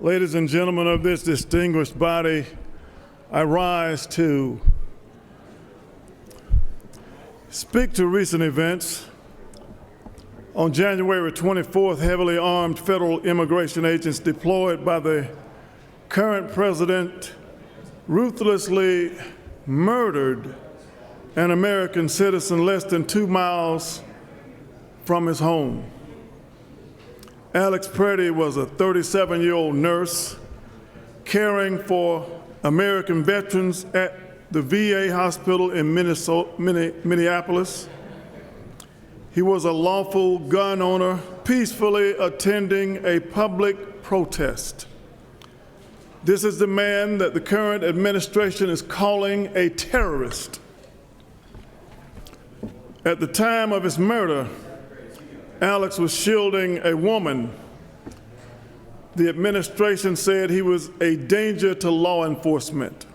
Ladies and gentlemen of this distinguished body, I rise to speak to recent events. On January 24th, heavily armed federal immigration agents deployed by the current president ruthlessly murdered an American citizen less than 2 miles from his home. Alex Preddy was a 37-year-old nurse caring for American veterans at the VA hospital in Minneapolis. He was a lawful gun owner peacefully attending a public protest. This is the man that the current administration is calling a terrorist. At the time of his murder, Alex was shielding a woman. The administration said he was a danger to law enforcement.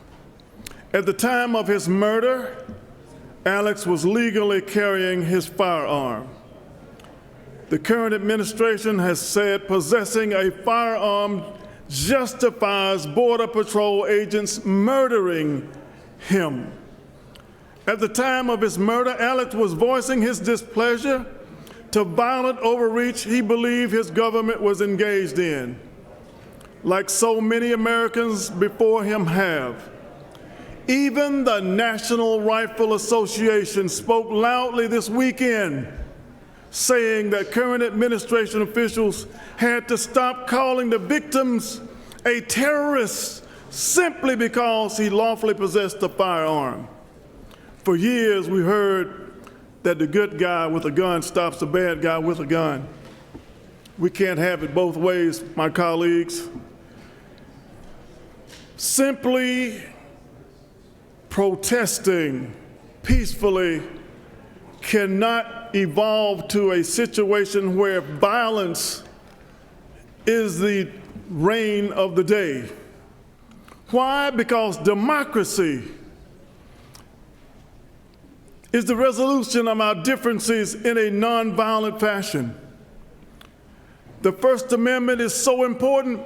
At the time of his murder, Alex was legally carrying his firearm. The current administration has said possessing a firearm justifies Border Patrol agents murdering him. At the time of his murder, Alex was voicing his displeasure to violent overreach he believed his government was engaged in, like so many Americans before him have. Even the National Rifle Association spoke loudly this weekend, saying that current administration officials had to stop calling the victims a terrorist simply because he lawfully possessed a firearm. For years, we heard that the good guy with a gun stops the bad guy with a gun. We can't have it both ways, my colleagues. Simply protesting peacefully cannot evolve to a situation where violence is the reign of the day. Why? Because democracy is the resolution of our differences in a nonviolent fashion. The First Amendment is so important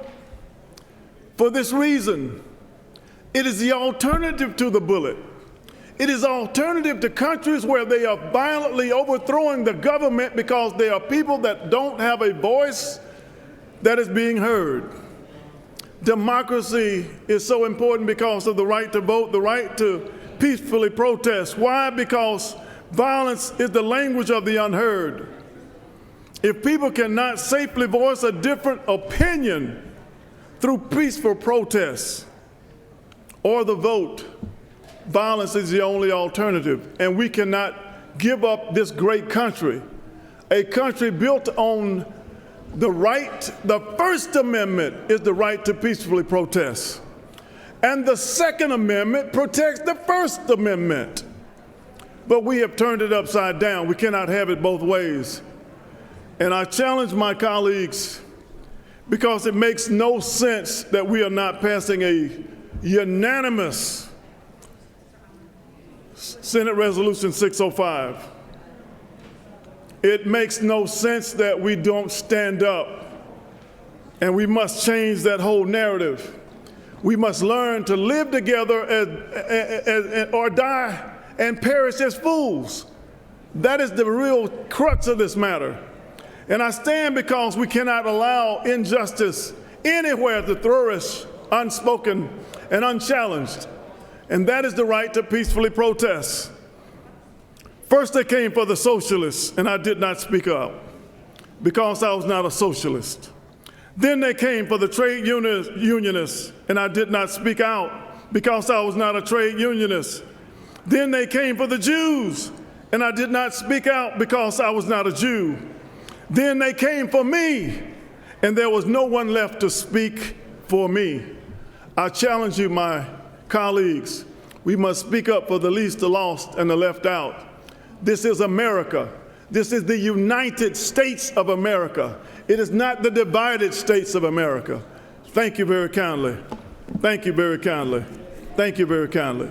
for this reason. It is the alternative to the bullet. It is alternative to countries where they are violently overthrowing the government because there are people that don't have a voice that is being heard. Democracy is so important because of the right to vote, the right to peacefully protest. Why? Because violence is the language of the unheard. If people cannot safely voice a different opinion through peaceful protests or the vote, violence is the only alternative. And we cannot give up this great country, a country built on the right. The First Amendment is the right to peacefully protest. And the Second Amendment protects the First Amendment. But we have turned it upside down. We cannot have it both ways. And I challenge my colleagues, because it makes no sense that we are not passing a unanimous Senate Resolution 605. It makes no sense that we don't stand up. And we must change that whole narrative. We must learn to live together or die and perish as fools. That is the real crux of this matter. And I stand because we cannot allow injustice anywhere to flourish unspoken and unchallenged. And that is the right to peacefully protest. First they came for the socialists, and I did not speak up because I was not a socialist. Then they came for the trade unionists, and I did not speak out because I was not a trade unionist. Then they came for the Jews, and I did not speak out because I was not a Jew. Then they came for me, and there was no one left to speak for me. I challenge you, my colleagues, we must speak up for the least, the lost, and the left out. This is America. This is the United States of America. It is not the divided states of America. Thank you very kindly. Thank you very kindly. Thank you very kindly.